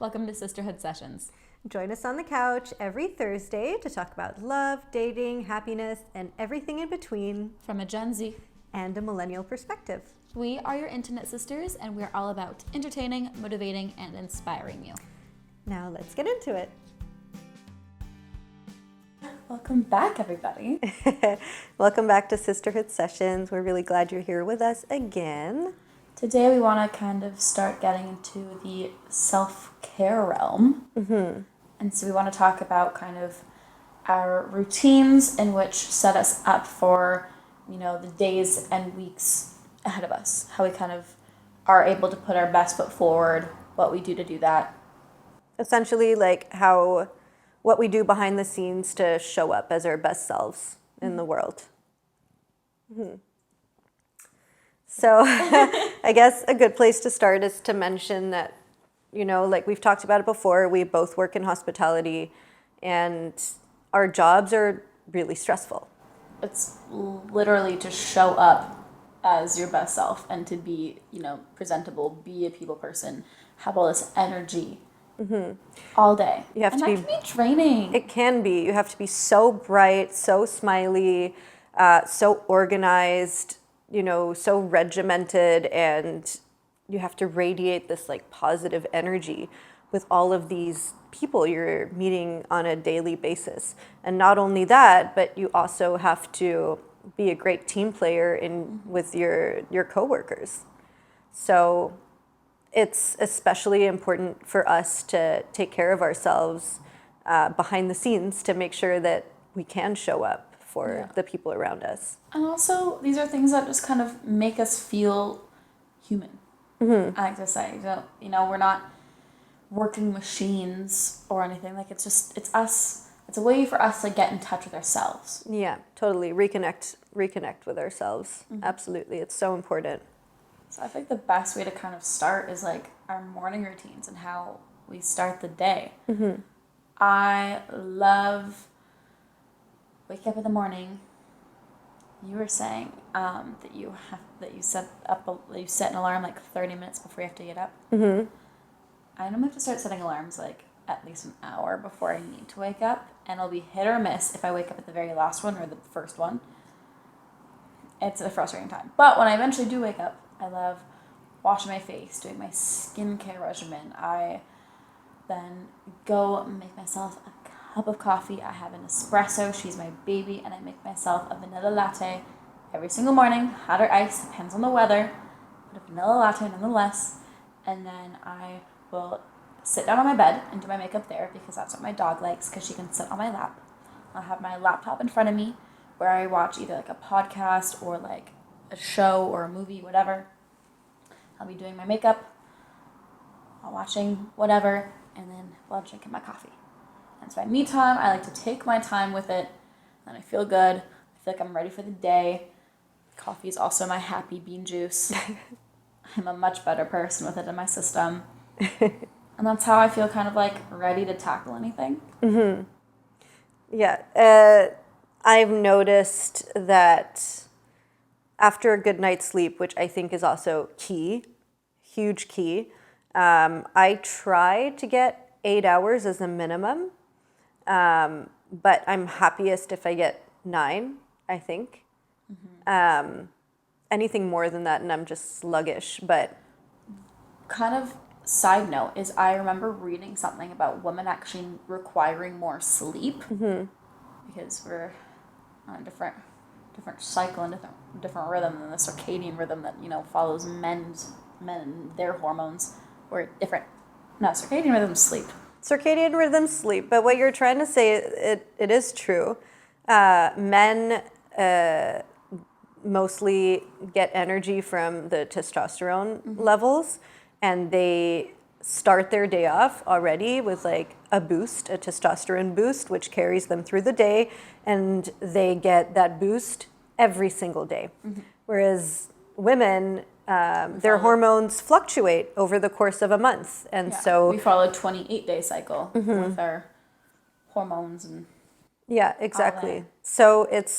Welcome to Sisterhood Sessions. Join us on the couch every Thursday to talk about love, dating, happiness, and everything in between. From a Gen Z and a millennial perspective. We are your intimate sisters, and we're all about entertaining, motivating, and inspiring you. Now let's get into it. Welcome back, everybody. Welcome back to Sisterhood Sessions. We're really glad you're here with us again. Today we want to kind of start getting into the self-care realm. Mm-hmm. And so we want to talk about kind of our routines in which set us up for, the days and weeks ahead of us. How we kind of are able to put our best foot forward, what we do to do that. Essentially, what we do behind the scenes to show up as our best selves in the world. Mm-hmm. So I guess a good place to start is to mention that, like we've talked about it before, we both work in hospitality and our jobs are really stressful. It's literally to show up as your best self and to be, presentable, be a people person, have all this energy all day. You have and to that can be draining. It can be. You have to be so bright, so smiley, so organized, so regimented, and you have to radiate this positive energy with all of these people you're meeting on a daily basis. And not only that, but you also have to be a great team player with your coworkers. So it's especially important for us to take care of ourselves behind the scenes to make sure that we can show up for the people around us. And also, these are things that just kind of make us feel human. Mm-hmm. I like to say, we're not working machines or anything. It's us. It's a way for us to get in touch with ourselves. Yeah, totally. Reconnect with ourselves. Mm-hmm. Absolutely. It's so important. So I think the best way to kind of start is our morning routines and how we start the day. Mm-hmm. I love wake up in the morning. You were saying that you set an alarm 30 minutes before you have to get up. Mm-hmm. I normally have to start setting alarms at least an hour before I need to wake up, and it'll be hit or miss if I wake up at the very last one or the first one. It's a frustrating time. But when I eventually do wake up, I love washing my face, doing my skincare regimen. I then go make myself a cup of coffee. I have an espresso. She's my baby. And I make myself a vanilla latte every single morning. Hot or ice, depends on the weather. But a vanilla latte nonetheless. And then I will sit down on my bed and do my makeup there because that's what my dog likes because she can sit on my lap. I'll have my laptop in front of me where I watch either a podcast or a show or a movie, whatever. I'll be doing my makeup, while watching whatever, and then while drinking my coffee. And so at me time, I like to take my time with it, and I feel good. I feel like I'm ready for the day. Coffee is also my happy bean juice. I'm a much better person with it in my system. And that's how I feel kind of ready to tackle anything. Mm-hmm. Yeah. I've noticed that after a good night's sleep, which I think is also huge key, I try to get 8 hours as a minimum, but I'm happiest if I get 9, I think. Mm-hmm. Anything more than that, and I'm just sluggish, but... Kind of side note is I remember reading something about women actually requiring more sleep because we're on a different cycle and different rhythm than the circadian rhythm that follows men and their hormones, or different. No, circadian rhythms sleep. But what you're trying to say, it is true. Men mostly get energy from the testosterone levels, and they start their day off already with a testosterone boost, which carries them through the day, and they get that boost every single day. Mm-hmm. Whereas women, their hormones fluctuate over the course of a month, and so we follow a 28-day cycle with our hormones and. Yeah, exactly. So it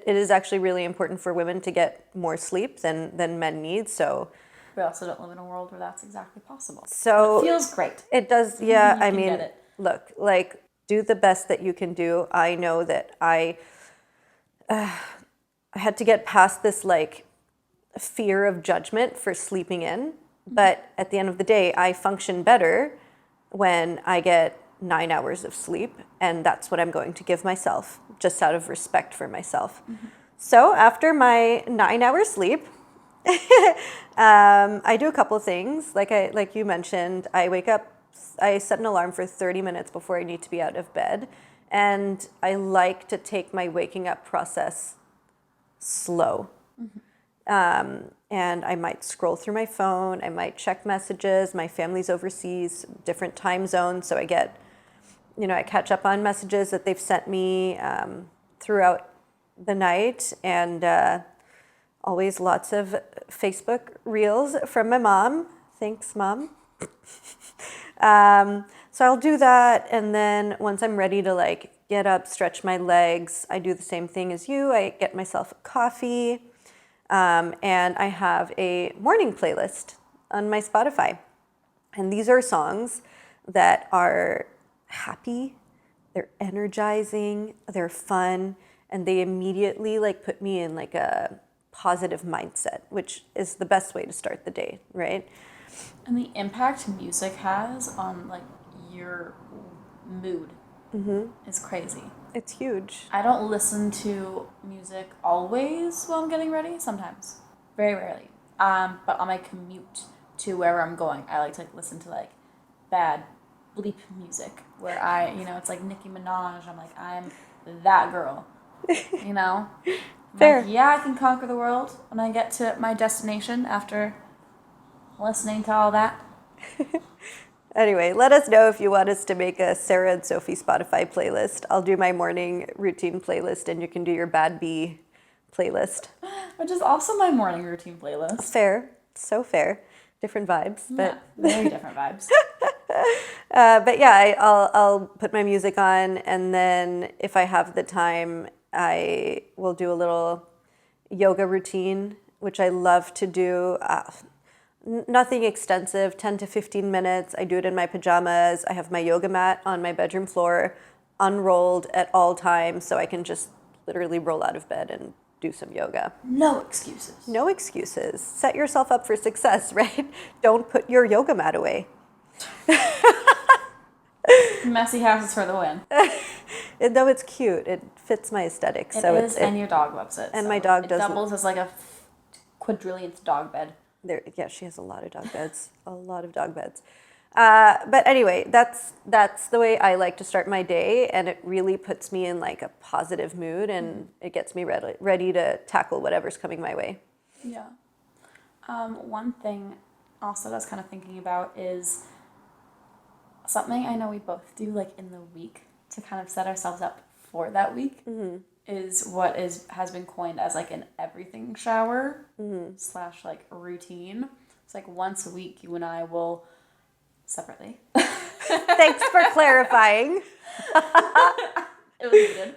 is actually really important for women to get more sleep than men need. So We also don't live in a world where that's exactly possible. So but it feels great. It does, yeah. You I can mean, get it. look, like, do the best that you can do. I know that I had to get past this like fear of judgment for sleeping in. But at the end of the day, I function better when I get 9 hours of sleep. And that's what I'm going to give myself, just out of respect for myself. So after my 9 hour sleep, I do a couple things. Like you mentioned, I wake up, I set an alarm for 30 minutes before I need to be out of bed. And I like to take my waking up process slow. And I might scroll through my phone. I might check messages. My family's overseas, different time zones. So I get, I catch up on messages that they've sent me throughout the night. And always lots of Facebook reels from my mom. Thanks, Mom. So I'll do that. And then once I'm ready to like get up, stretch my legs, I do the same thing as you. I get myself a coffee. And I have a morning playlist on my Spotify. And these are songs that are happy, they're energizing, they're fun, and they immediately like put me in like a positive mindset, which is the best way to start the day, right? And the impact music has on like your mood is crazy. It's huge. I don't listen to music always while I'm getting ready. Sometimes, very rarely. But on my commute to wherever I'm going, I like to like listen to like bad bleep music where it's like Nicki Minaj. I'm like, I'm that girl, I'm Fair. like, yeah, I can conquer the world when I get to my destination after listening to all that. Anyway, let us know if you want us to make a Sarah and Sophie Spotify playlist. I'll do my morning routine playlist, and you can do your bad bee playlist. Which is also my morning routine playlist. Fair. So fair. Different vibes. But yeah, very different vibes. But yeah, I'll put my music on, and then if I have the time, I will do a little yoga routine, which I love to do. Nothing extensive, 10 to 15 minutes. I do it in my pajamas. I have my yoga mat on my bedroom floor, unrolled at all times, so I can just literally roll out of bed and do some yoga. No excuses. No excuses. Set yourself up for success, right? Don't put your yoga mat away. Messy houses for the win. Though it's cute, it fits my aesthetic. And your dog loves it. And so my dog it does. Doubles as like a quadrillionth dog bed. Yeah, she has a lot of dog beds. A lot of dog beds. But anyway, that's the way I like to start my day, and it really puts me in like a positive mood, and it gets me ready to tackle whatever's coming my way. Yeah. One thing also that I was kind of thinking about is something I know we both do like in the week to kind of set ourselves up for that week is what has been coined as like an everything shower / like routine. It's like once a week you and I will separately. Thanks for clarifying. It was needed.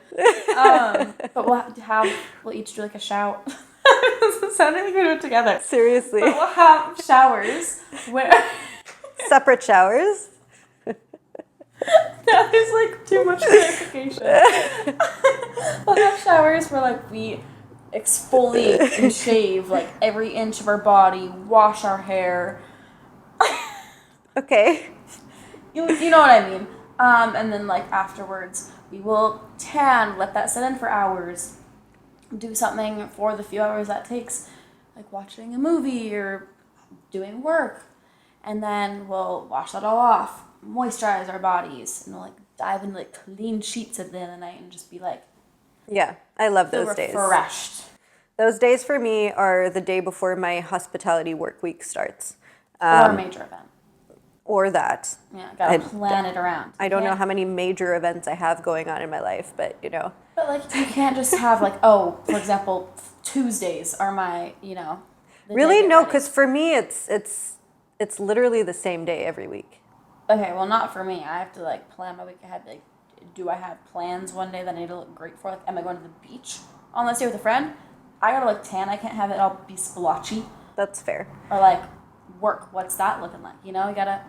But we'll each do like a shower. It sounded like we do it together. Seriously. But we'll have showers where separate showers. That is like too much clarification. We'll have showers where like we exfoliate and shave like every inch of our body, wash our hair. Okay. You know what I mean. And then like afterwards we will tan, let that sit in for hours, do something for the few hours that takes, like watching a movie or doing work, and then we'll wash that all off, moisturize our bodies, and we'll like dive into like clean sheets at the end of the night and just be like, yeah, I love those days. Refreshed. Those days for me are the day before my hospitality work week starts. Or a major event. Or that. Yeah, gotta plan it around. I don't know how many major events I have going on in my life, but But like you can't just have like, for example, Tuesdays are my, really no, because for me it's literally the same day every week. Okay, well not for me. I have to like plan my week ahead. Like, do I have plans one day that I need to look great for? Like, am I going to the beach on this day with a friend? I gotta look tan. I can't have it all be splotchy. That's fair. Or like work. What's that looking like? You gotta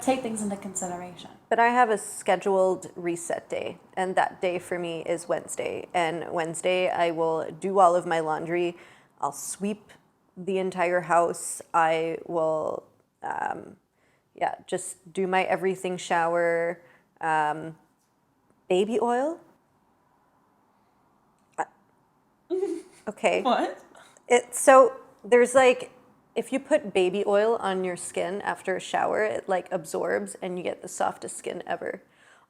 take things into consideration. But I have a scheduled reset day, and that day for me is Wednesday. And Wednesday, I will do all of my laundry. I'll sweep the entire house. I will, just do my everything shower. Baby oil. Okay. What? So there's like, if you put baby oil on your skin after a shower, it like absorbs and you get the softest skin ever.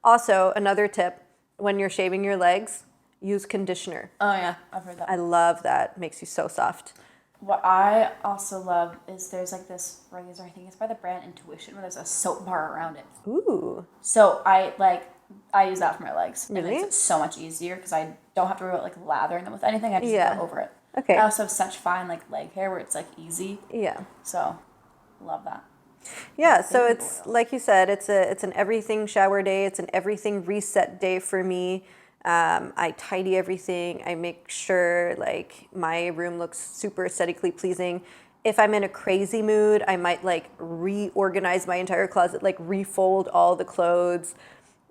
Also, another tip, when you're shaving your legs, use conditioner. Oh yeah, I've heard that. I love that. Makes you so soft. What I also love is there's like this razor, I think it's by the brand Intuition, where there's a soap bar around it. Ooh. So I use that for my legs. Really? It makes it so much easier because I don't have to worry about like lathering them with anything. I just go over it. Okay. I also have such fine like leg hair where it's like easy. Yeah. So, love that. Yeah, so Baby it's oil. like you said, it's an everything shower day. It's an everything reset day for me. I tidy everything. I make sure like my room looks super aesthetically pleasing. If I'm in a crazy mood, I might like reorganize my entire closet, like refold all the clothes.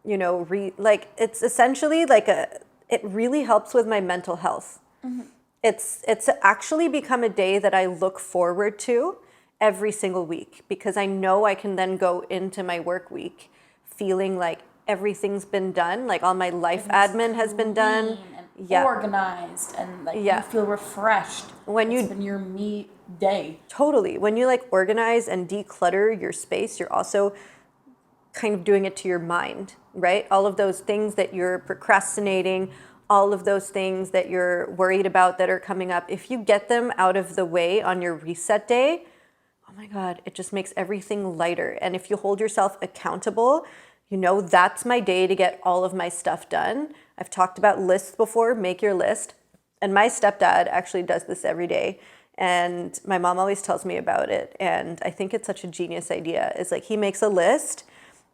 It's essentially like it really helps with my mental health. Mm-hmm. It's actually become a day that I look forward to every single week because I know I can then go into my work week feeling like everything's been done, like all my life admin has been done. And organized and like you feel refreshed. It's been your me day. Totally. When you like organize and declutter your space, you're also kind of doing it to your mind, right? All of those things that you're procrastinating, all of those things that you're worried about that are coming up, if you get them out of the way on your reset day, oh my God, it just makes everything lighter. And if you hold yourself accountable, that's my day to get all of my stuff done. I've talked about lists before, make your list. And my stepdad actually does this every day. And my mom always tells me about it. And I think it's such a genius idea. It's like he makes a list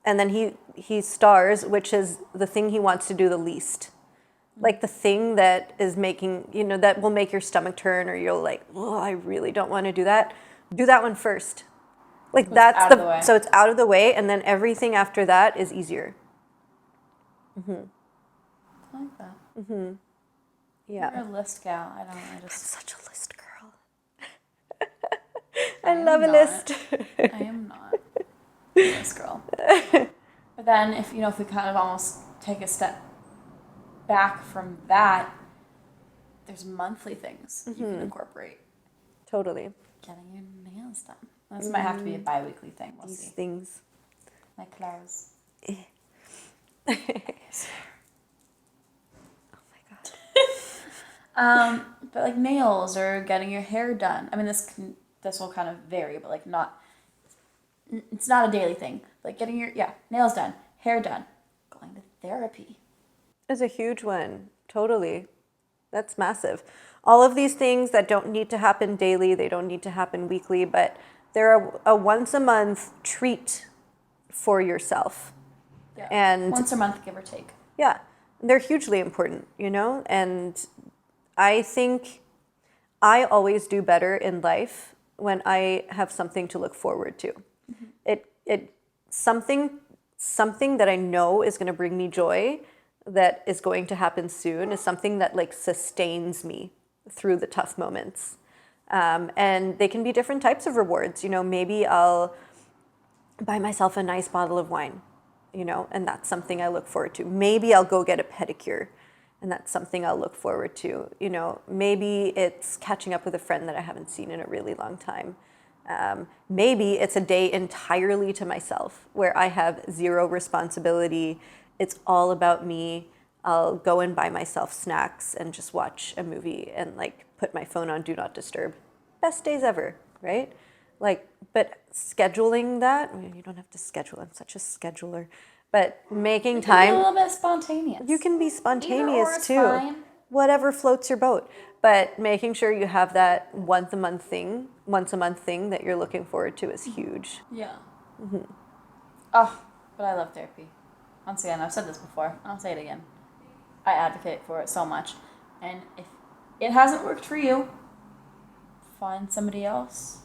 and then he stars, which is the thing he wants to do the least. Like the thing that is making, that will make your stomach turn or you'll like, oh, I really don't want to do that. Do that one first. Like so it's out of the way and then everything after that is easier. Mm-hmm. I like that. Mm-hmm. Yeah. You're a list gal. I'm such a list girl. I love a list. I am not a list girl. But then if we kind of almost take a step back from that, there's monthly things you can incorporate. Totally. Getting your nails done. This might have to be a bi-weekly thing. We'll see. Things. My clothes. Oh my God. But like nails or getting your hair done. I mean, this will kind of vary, but like it's not a daily thing. Like getting your nails done, hair done, going to therapy. Is a huge one. Totally. That's massive. All of these things that don't need to happen daily, they don't need to happen weekly, but they're a once a month treat for yourself. Yeah. And once a month, give or take. Yeah. They're hugely important, and I think I always do better in life when I have something to look forward to. Mm-hmm. Something that I know is going to bring me joy, that is going to happen soon, is something that like sustains me through the tough moments. And they can be different types of rewards. Maybe I'll buy myself a nice bottle of wine, and that's something I look forward to. Maybe I'll go get a pedicure, and that's something I'll look forward to. Maybe it's catching up with a friend that I haven't seen in a really long time. Maybe it's a day entirely to myself where I have zero responsibility. It's all about me. I'll go and buy myself snacks and just watch a movie and like put my phone on Do Not Disturb. Best days ever, right? But scheduling that, you don't have to schedule. I'm such a scheduler. But making time. Be a little bit spontaneous. You can be spontaneous too. Fine. Whatever floats your boat. But making sure you have that once a month thing that you're looking forward to is huge. Yeah. Mm-hmm. Oh, but I love therapy. Once again, I've said this before. I'll say it again. I advocate for it so much. And if it hasn't worked for you, find somebody else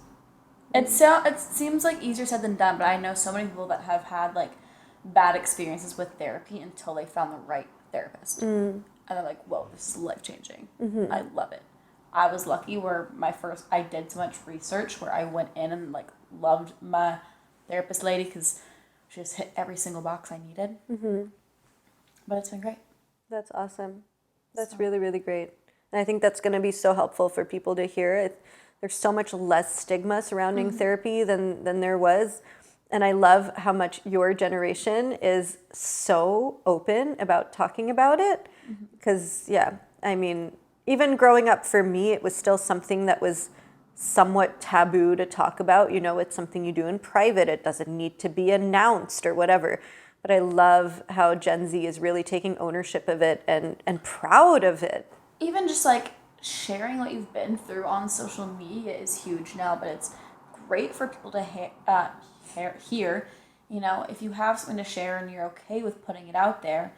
It seems like easier said than done, but I know so many people that have had like bad experiences with therapy until they found the right therapist. And they're like, whoa, this is life changing. I love it. I was lucky where I did so much research where I went in and like loved my therapist lady because she just hit every single box I needed. But it's been great. That's awesome. That's really, really great. And I think that's going to be so helpful for people to hear. There's so much less stigma surrounding therapy than there was. And I love how much your generation is so open about talking about it. Because, yeah, I mean, even growing up for me, it was still something that was somewhat taboo to talk about. You know, it's something you do in private. It doesn't need to be announced or whatever. But I love how Gen Z is really taking ownership of it and proud of it. Even just like sharing what you've been through on social media is huge now, but it's great for people to hear. You know, if you have something to share and you're okay with putting it out there,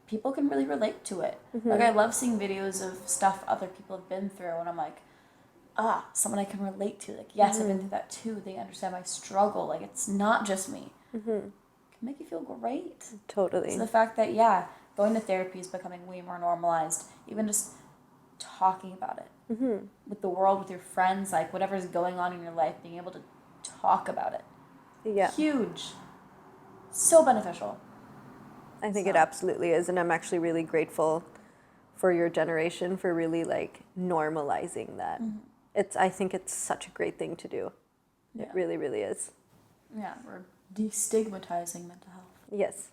people can really relate to it. Like, I love seeing videos of stuff other people have been through, and I'm like, someone I can relate to. Like, yes, I've been through that too. They understand my struggle. Like, it's not just me. It can make you feel great. Totally. So the fact that, yeah, going to therapy is becoming way more normalized. Even just talking about it with the world, with your friends, like whatever's going on in your life, being able to talk about it. Yeah. Huge. So beneficial. I think it absolutely is. And I'm actually really grateful for your generation for really like normalizing that. I think it's such a great thing to do. Yeah. It really, really is. Yeah, we're destigmatizing mental health. Yes.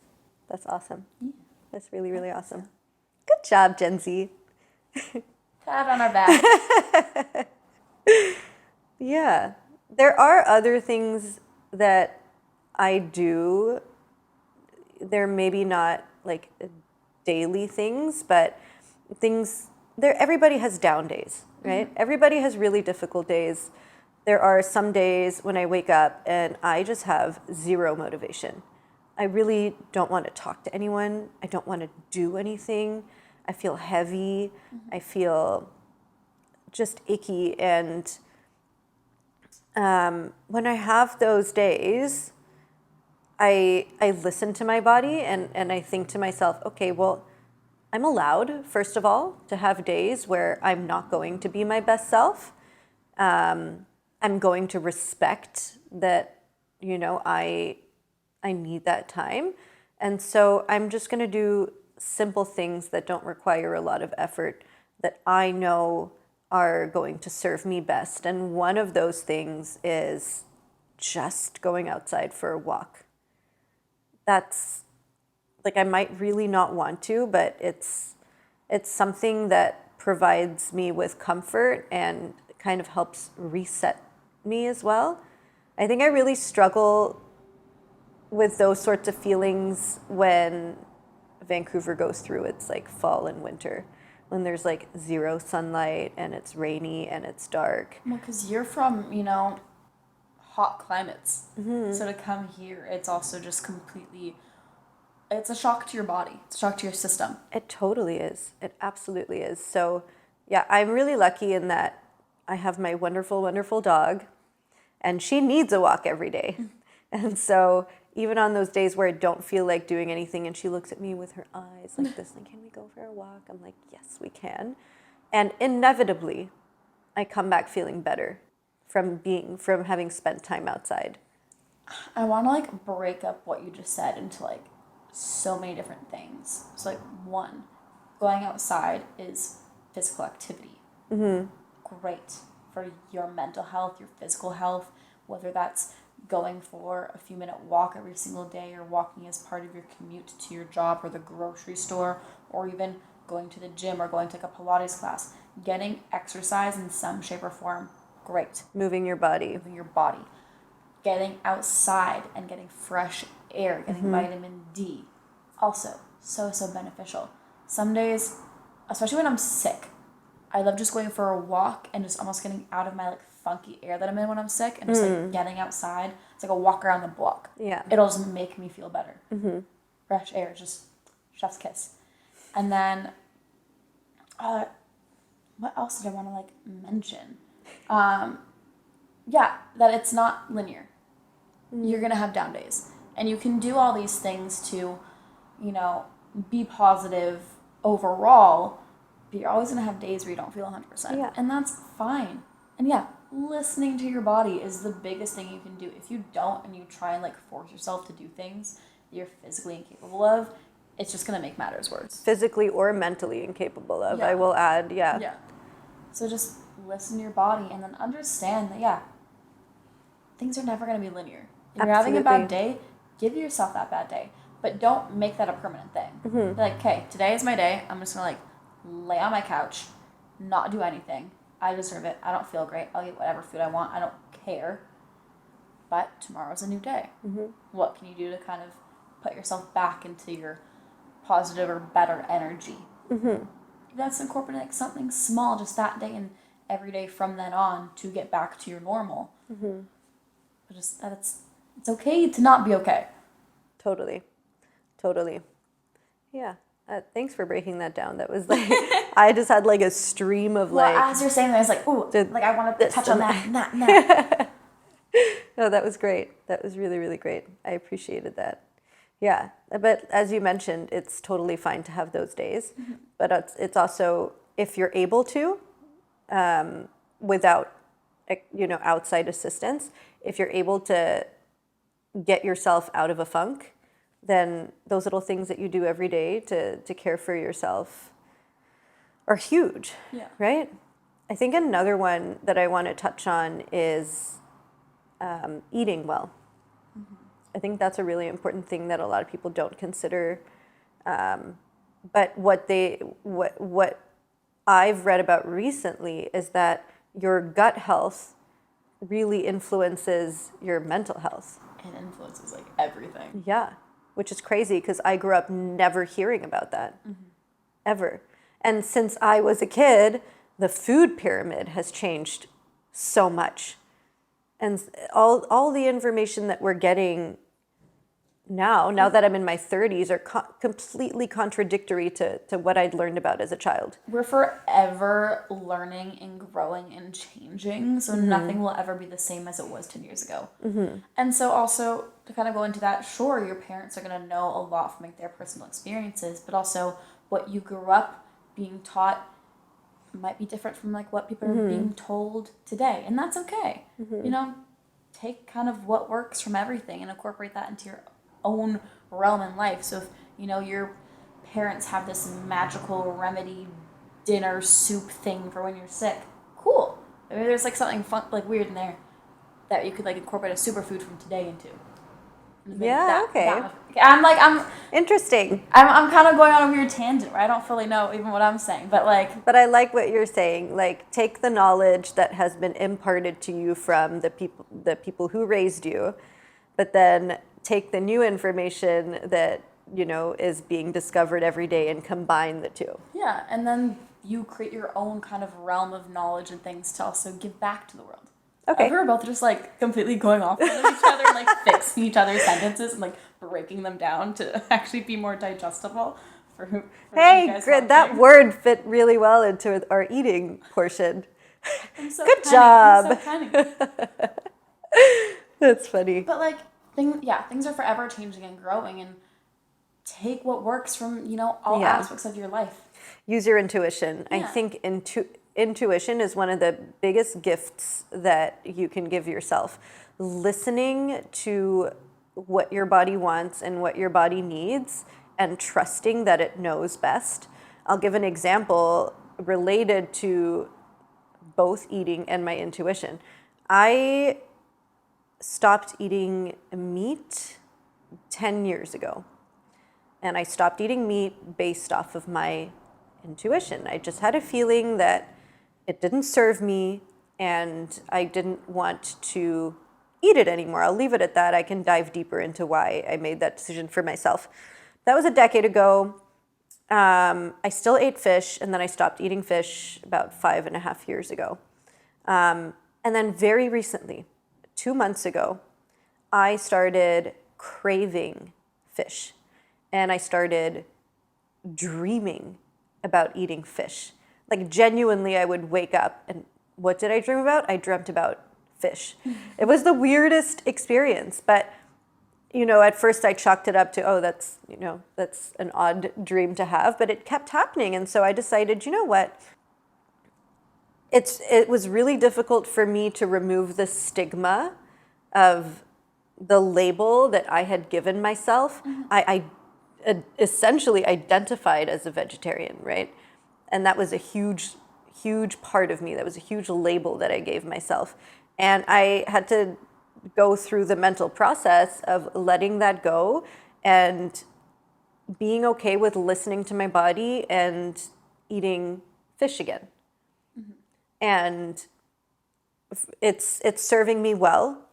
That's awesome. Yeah. That's really, really awesome. Good job, Gen Z. Pat on our back. Yeah. There are other things that I do. They're maybe not like daily things, but things there. Everybody has down days, right? Everybody has really difficult days. There are some days when I wake up and I just have zero motivation. I really don't want to talk to anyone. I don't want to do anything. I feel heavy. I feel just icky. And when I have those days, I listen to my body and I think to myself, okay, well, I'm allowed, first of all, to have days where I'm not going to be my best self. I'm going to respect that, you know, I need that time. And so I'm just going to do simple things that don't require a lot of effort that I know are going to serve me best. And one of those things is just going outside for a walk. That's like, I might really not want to, but it's something that provides me with comfort and kind of helps reset me as well. I think I really struggle with those sorts of feelings when Vancouver goes through its like fall and winter, when there's like zero sunlight and it's rainy and it's dark. Well, because you're from, you know, hot climates. So to come here, it's also just completely, it's a shock to your body. It's a shock to your system. It totally is. It absolutely is. So yeah, I'm really lucky in that I have my wonderful, wonderful dog, and she needs a walk every day. And so even on those days where I don't feel like doing anything and she looks at me with her eyes like this, like, can we go for a walk? I'm like, yes, we can. And inevitably, I come back feeling better from having spent time outside. I want to like break up what you just said into like so many different things. So like, one, going outside is physical activity. Great for your mental health, your physical health, whether that's going for a few minute walk every single day or walking as part of your commute to your job or the grocery store, or even going to the gym or going to like a Pilates class. Getting exercise in some shape or form, great. Moving your body. Moving your body. Getting outside and getting fresh air, getting vitamin D, also so beneficial. Some days, especially when I'm sick, I love just going for a walk and just almost getting out of my like funky air that I'm in when I'm sick and just like getting outside. It's like a walk around the block. Yeah. It'll just make me feel better. Fresh air, just chef's kiss. And then, what else did I want to like mention? that it's not linear. You're going to have down days. And you can do all these things to, be positive overall, but you're always going to have days where you don't feel 100%. Yeah. And that's fine. And listening to your body is the biggest thing you can do. If you don't and you try and force yourself to do things you're physically incapable of, it's just going to make matters worse. Physically or mentally incapable of, Yeah. I will add, Yeah. So just listen to your body and then understand that, things are never going to be linear. If you're having a bad day, give yourself that bad day. But don't make that a permanent thing. Be like, okay, today is my day. I'm just going to lay on my couch, not do anything. I deserve it. I don't feel great. I'll eat whatever food I want. I don't care. But tomorrow's a new day. What can you do to kind of put yourself back into your positive or better energy? That's incorporating something small just that day and every day from then on to get back to your normal. But just that it's okay to not be okay. Totally. Yeah. Thanks for breaking that down. That was I just had a stream of as you're saying that, I was I want to touch on that and that and that. No, that was great. That was really, really great. I appreciated that. Yeah. But as you mentioned, it's totally fine to have those days. But it's also, if you're able to, without, outside assistance, if you're able to get yourself out of a funk, then those little things that you do every day to care for yourself are huge, right? I think another one that I want to touch on is eating well. I think that's a really important thing that a lot of people don't consider. But what I've read about recently is that your gut health really influences your mental health. It influences everything. Yeah, which is crazy because I grew up never hearing about that, ever. And since I was a kid, the food pyramid has changed so much. And all the information that we're getting now that I'm in my 30s, are completely contradictory to what I'd learned about as a child. We're forever learning and growing and changing, so nothing will ever be the same as it was 10 years ago. And so also, to kind of go into that, sure, your parents are going to know a lot from their personal experiences, but also what you grew up being taught might be different from what people are being told today, and that's okay. Take kind of what works from everything and incorporate that into your own realm in life. So if your parents have this magical remedy dinner soup thing for when you're sick, cool. Maybe there's something fun, weird in there that you could incorporate a superfood from today into. Okay. I'm interesting. I'm kind of going on a weird tangent where I don't fully know even what I'm saying, but But I like what you're saying. Take the knowledge that has been imparted to you from the people who raised you, but then take the new information that is being discovered every day and combine the two. Yeah, and then you create your own kind of realm of knowledge and things to also give back to the world. Okay. We're both just completely going off of each other and fixing each other's sentences and breaking them down to actually be more digestible for hey, that word fit really well into our eating portion. Good job. I'm so That's funny. But things are forever changing and growing, and take what works from all aspects of your life. Use your intuition. Yeah. I think intuition is one of the biggest gifts that you can give yourself. Listening to what your body wants and what your body needs and trusting that it knows best. I'll give an example related to both eating and my intuition. I stopped eating meat 10 years ago. And I stopped eating meat based off of my intuition. I just had a feeling that it didn't serve me and I didn't want to eat it anymore. I'll leave it at that. I can dive deeper into why I made that decision for myself. That was a decade ago. I still ate fish, and then I stopped eating fish about 5.5 years ago. And then very recently, 2 months ago, I started craving fish. And I started dreaming about eating fish. Genuinely, I would wake up and what did I dream about? I dreamt about fish. It was the weirdest experience, but at first I chalked it up to, oh, that's an odd dream to have, but it kept happening. And so I decided, you know what? It was really difficult for me to remove the stigma of the label that I had given myself. I essentially identified as a vegetarian, right? And that was a huge, huge part of me. That was a huge label that I gave myself. And I had to go through the mental process of letting that go and being okay with listening to my body and eating fish again. And it's serving me well.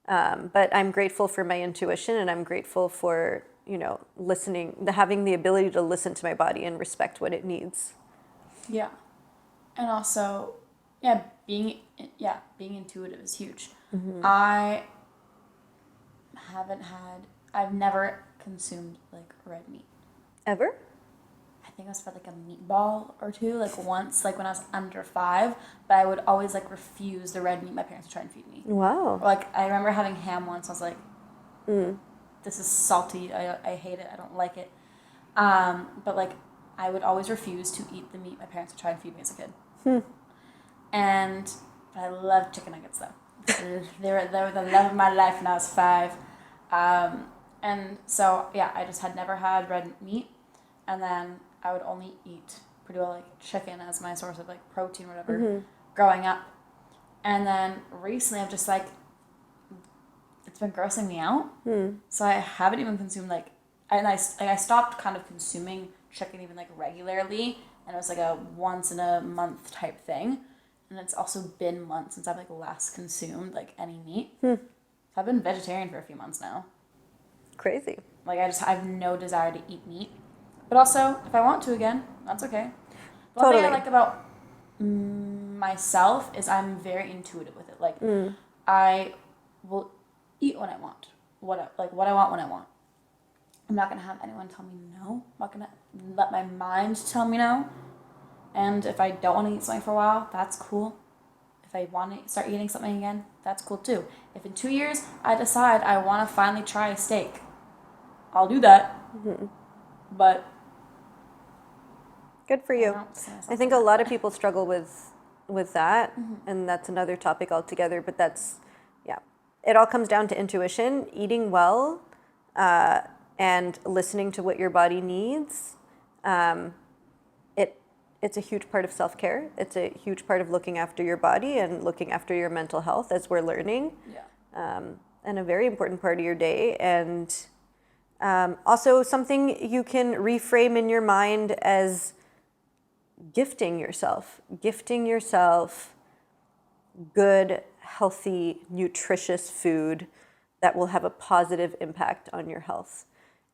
But I'm grateful for my intuition, and I'm grateful for, listening, having the ability to listen to my body and respect what it needs. Yeah. And also, being intuitive is huge. I've never consumed like red meat. Ever? I think I was fed like a meatball or two, like once, like when I was under 5, but I would always like refuse the red meat my parents would try and feed me. Wow. Or, like I remember having ham once, I was like, this is salty, I hate it, I don't like it. But like I would always refuse to eat the meat my parents would try and feed me as a kid. But I love chicken nuggets though. they were the love of my life when I was 5. And so I just had never had red meat, and then I would only eat pretty well like chicken as my source of like protein or whatever growing up. And then recently I've just like, it's been grossing me out. So I haven't even consumed I stopped kind of consuming chicken even like regularly, and it was like a once in a month type thing. And it's also been months since I've like last consumed like any meat. So I've been vegetarian for a few months now. Crazy. Like I have no desire to eat meat. But also, if I want to again, that's okay. One thing I like about myself is I'm very intuitive with it. Like I will eat when I want, what I want when I want. I'm not gonna have anyone tell me no. I'm not gonna let my mind tell me no. And if I don't want to eat something for a while, that's cool. If I want to start eating something again, that's cool too. If in 2 years I decide I want to finally try a steak, I'll do that. But good for you. I think a lot of people struggle with that, and that's another topic altogether. But that's it all comes down to intuition, eating well, and listening to what your body needs. It's a huge part of self-care. It's a huge part of looking after your body and looking after your mental health, as we're learning. And a very important part of your day. And also something you can reframe in your mind as gifting yourself good, healthy, nutritious food that will have a positive impact on your health.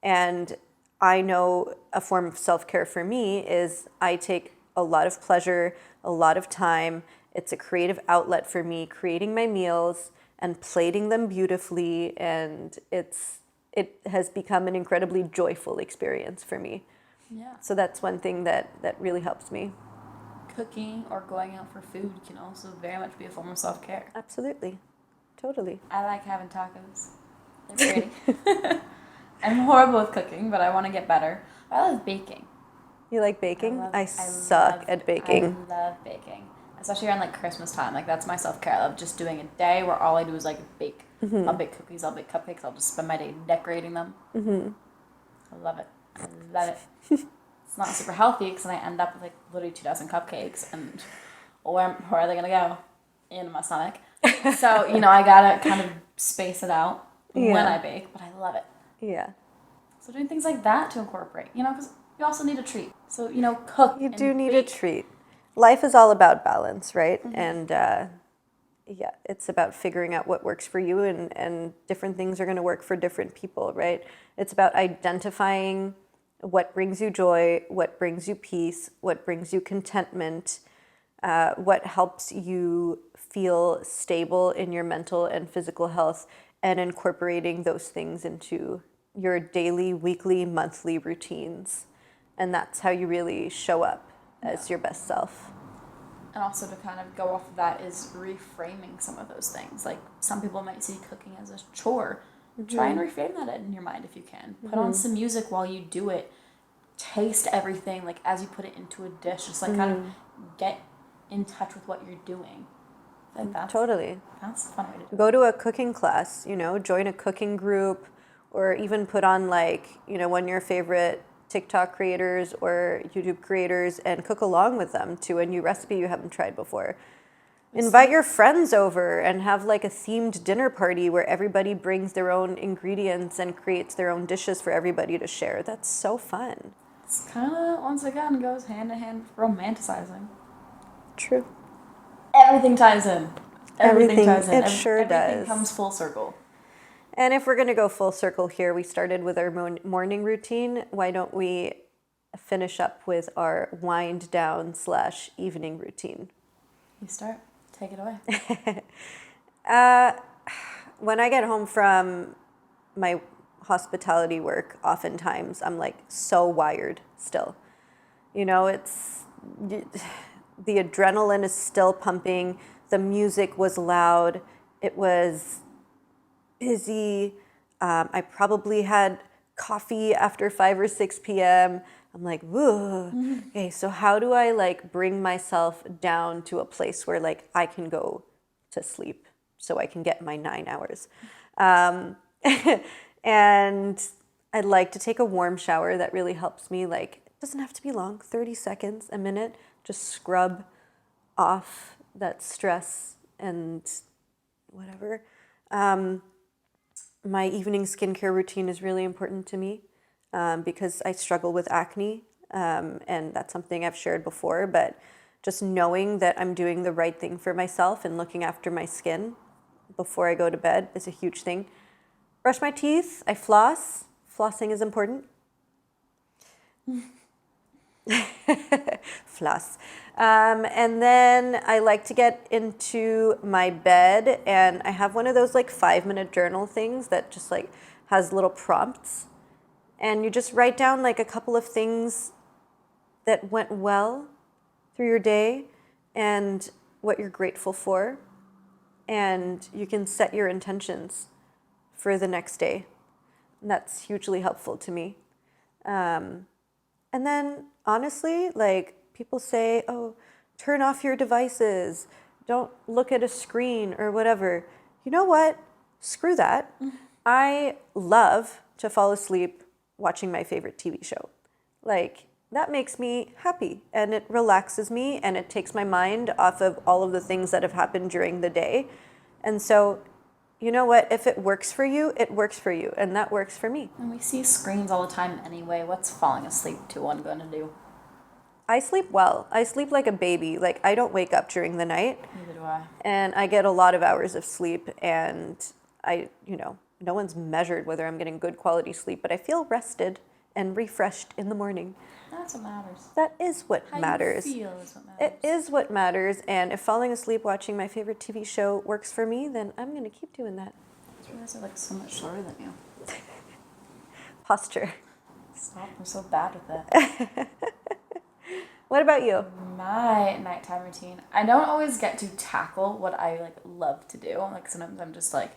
And I know a form of self-care for me is I take a lot of pleasure, a lot of time. It's a creative outlet for me, creating my meals and plating them beautifully. And it has become an incredibly joyful experience for me. So that's one thing that really helps me. Cooking or going out for food can also very much be a form of self-care. Absolutely. Totally. I like having tacos. They're pretty. I'm horrible with cooking, but I want to get better. I love baking. You like baking? I suck at baking. I love baking. Especially around like Christmas time. Like that's my self-care. I love just doing a day where all I do is like bake. I'll bake cookies, I'll bake cupcakes, I'll just spend my day decorating them. I love it. It's not super healthy because then I end up with like literally 2 dozen cupcakes, and where are they gonna go? In my stomach. So, I gotta kind of space it out when I bake, but I love it. Yeah. So doing things like that to incorporate, because you also need a treat. So, cook. You do need a treat. Life is all about balance, right? And it's about figuring out what works for you, and different things are going to work for different people, right? It's about identifying what brings you joy, what brings you peace, what brings you contentment, what helps you feel stable in your mental and physical health, and incorporating those things into your daily, weekly, monthly routines. And that's how you really show up as your best self. And also to kind of go off of that is reframing some of those things. Like some people might see cooking as a chore. Try and reframe that in your mind if you can. Put on some music while you do it. Taste everything like as you put it into a dish. Just like kind of get in touch with what you're doing. Like that's Totally. That's a fun way to do it. Go to a cooking class, you know, join a cooking group, or even put on like, you know, one of your favorite TikTok creators or YouTube creators and cook along with them to a new recipe you haven't tried before. Invite your friends over and have like a themed dinner party where everybody brings their own ingredients and creates their own dishes for everybody to share. That's so fun. It's kind of, once again, goes hand in hand with romanticizing. True. Everything ties in. Everything ties in. It sure does. Everything comes full circle. And if we're going to go full circle here, we started with our morning routine. Why don't we finish up with our wind down / evening routine? You start. Take it away. When I get home from my hospitality work, oftentimes I'm like so wired still. You know, the adrenaline is still pumping. The music was loud. It was busy. I probably had coffee after 5 or 6 p.m. I'm like, whoa. Okay, so how do I like bring myself down to a place where like I can go to sleep so I can get my 9 hours? And I'd like to take a warm shower. That really helps me. Like, it doesn't have to be long, 30 seconds, a minute. Just scrub off that stress and whatever. My evening skincare routine is really important to me. Because I struggle with acne, and that's something I've shared before, but just knowing that I'm doing the right thing for myself and looking after my skin before I go to bed is a huge thing. Brush my teeth, I floss. Flossing is important. Floss. And then I like to get into my bed, and I have one of those like 5-minute journal things that just like has little prompts. And you just write down like a couple of things that went well through your day and what you're grateful for. And you can set your intentions for the next day. And that's hugely helpful to me. And then honestly, like people say, oh, turn off your devices. Don't look at a screen or whatever. You know what? Screw that. I love to fall asleep watching my favorite TV show. Like, that makes me happy and it relaxes me and it takes my mind off of all of the things that have happened during the day. And so, you know what? If it works for you, it works for you. And that works for me. And we see screens all the time anyway. What's falling asleep to one going to do? I sleep well. I sleep like a baby. Like, I don't wake up during the night. Neither do I. And I get a lot of hours of sleep and no one's measured whether I'm getting good quality sleep, but I feel rested and refreshed in the morning. That's what matters. That is what matters. How you feel is what matters. It is what matters, and if falling asleep watching my favorite TV show works for me, then I'm going to keep doing that. I realize I look so much shorter than you. Posture. Stop, I'm so bad with it. What about you? My nighttime routine. I don't always get to tackle what I like love to do. Like sometimes I'm just like,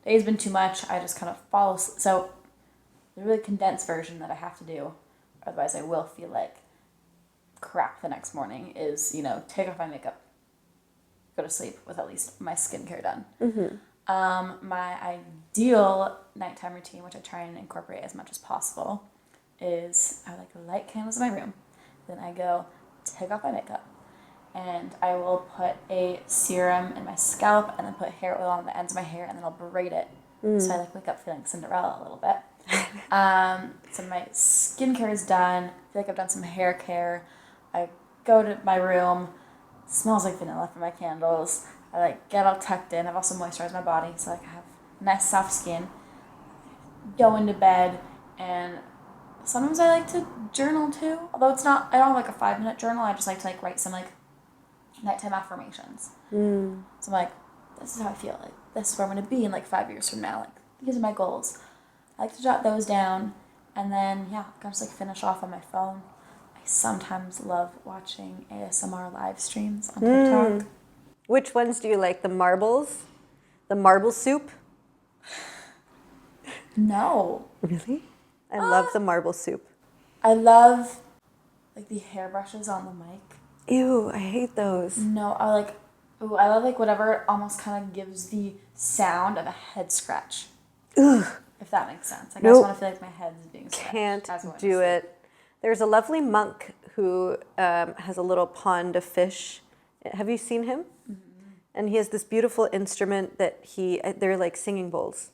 day's been too much. I just kind of fall asleep. So the really condensed version that I have to do, otherwise I will feel like crap the next morning, is, take off my makeup, go to sleep with at least my skincare done. Mm-hmm. My ideal nighttime routine, which I try and incorporate as much as possible, is I like to light candles in my room. Then I go take off my makeup, and I will put a serum in my scalp and then put hair oil on the ends of my hair, and then I'll braid it. So I wake up feeling Cinderella a little bit. So my skincare is done. I feel like I've done some hair care. I go to my room. It smells like vanilla from my candles. I get all tucked in. I've also moisturized my body so I have nice soft skin. Go into bed, and sometimes I like to journal too. Although I don't have like a 5-minute journal. I just like to write some nighttime affirmations. So I'm like, this is how I feel. Like, this is where I'm going to be in 5 years from now. These are my goals. I like to jot those down, and then, I just finish off on my phone. I sometimes love watching ASMR live streams on TikTok. Which ones do you like? The marbles? The marble soup? No. Really? I love the marble soup. I love like the hairbrushes on the mic. Ew, I hate those. No, I love like whatever almost kind of gives the sound of a head scratch. Ugh. If that makes sense. Like Nope. I just want to feel like my head's being scratched. Can't as I went to do sleep. it. There's a lovely monk who has a little pond of fish. Have you seen him? Mm-hmm. And he has this beautiful instrument that they're like singing bowls.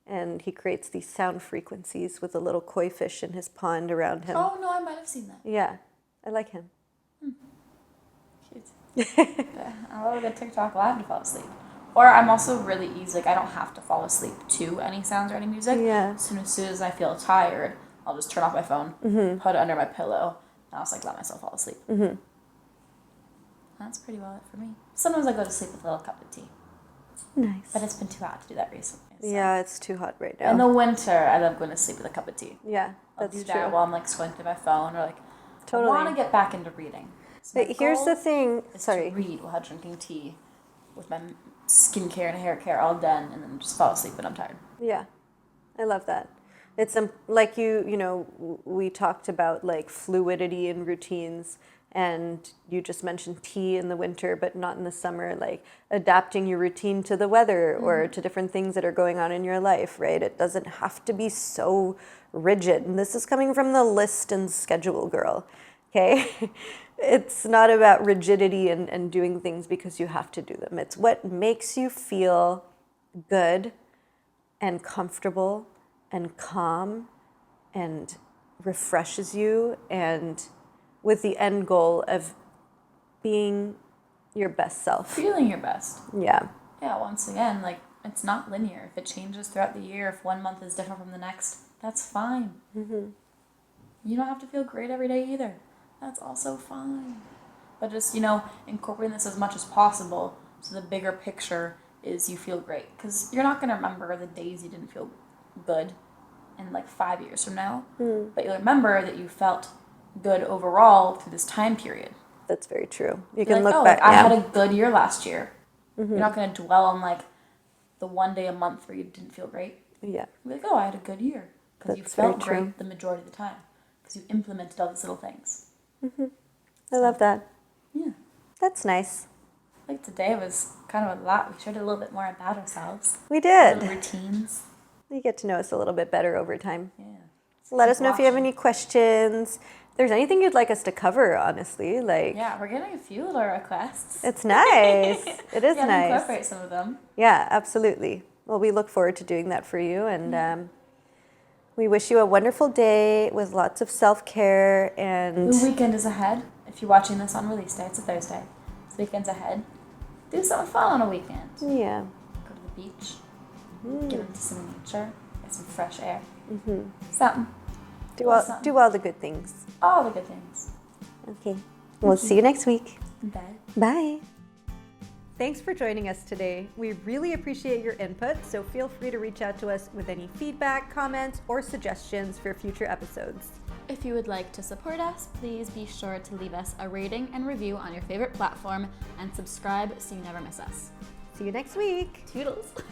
And he creates these sound frequencies with a little koi fish in his pond around him. Oh, no, I might have seen that. Yeah, I like him. Cute. Yeah, I love a good TikTok live to fall asleep. Or I'm also really easy. Like, I don't have to fall asleep to any sounds or any music. Yeah. As soon as I feel tired, I'll just turn off my phone, put it under my pillow, and I'll just, like, let myself fall asleep. Mm-hmm. That's pretty well it for me. Sometimes I go to sleep with a little cup of tea. Nice. But it's been too hot to do that recently. So. Yeah, it's too hot right now. In the winter, I love going to sleep with a cup of tea. Yeah, I'll that's do true. that while I'm, like, scrolling through my phone or, like, Totally. I want to get back into reading. So But here's the thing. to read while drinking tea with my skincare and hair care all done and then just fall asleep when I'm tired. Yeah, I love that. It's like we talked about like fluidity in routines, and you just mentioned tea in the winter, but not in the summer, like adapting your routine to the weather or to different things that are going on in your life, right? It doesn't have to be so rigid. And this is coming from the list and schedule girl, okay? It's not about rigidity and doing things because you have to do them. It's what makes you feel good and comfortable and calm and refreshes you, and with the end goal of being your best self. Feeling your best. Yeah. Yeah, once again, like, it's not linear. If it changes throughout the year, if 1 month is different from the next, that's fine. Mm-hmm. You don't have to feel great every day either. That's also fine. But just, incorporating this as much as possible so the bigger picture is you feel great. Because you're not going to remember the days you didn't feel good in, like, 5 years from now. Mm. But you'll remember that you felt good overall through this time period. That's very true. You You're can like, look back. I had a good year last year. Mm-hmm. You're not going to dwell on, like, the one day a month where you didn't feel great. Yeah. You're like, I had a good year. Because you felt great the majority of the time. Because you implemented all these little things. Mm-hmm. I love that. Yeah. That's nice. Like today was kind of a lot. We shared a little bit more about ourselves. We did. Little routines. You get to know us a little bit better over time. Yeah. Let us know if you have any questions. If there's anything you'd like us to cover, honestly. Like, yeah, we're getting a few little requests. It's nice. It is nice. Incorporate some of them. Yeah, absolutely. Well, we look forward to doing that for you, and we wish you a wonderful day with lots of self-care. And the weekend is ahead. If you're watching this on release day, it's a Thursday. So the weekend's ahead. Do something fun on a weekend. Yeah. Go to the beach. Get into some nature. Get some fresh air. Mm-hmm. Something. Do all the good things. All the good things. Okay. We'll see you next week. Bye. Bye. Thanks for joining us today. We really appreciate your input, so feel free to reach out to us with any feedback, comments, or suggestions for future episodes. If you would like to support us, please be sure to leave us a rating and review on your favorite platform and subscribe so you never miss us. See you next week. Toodles.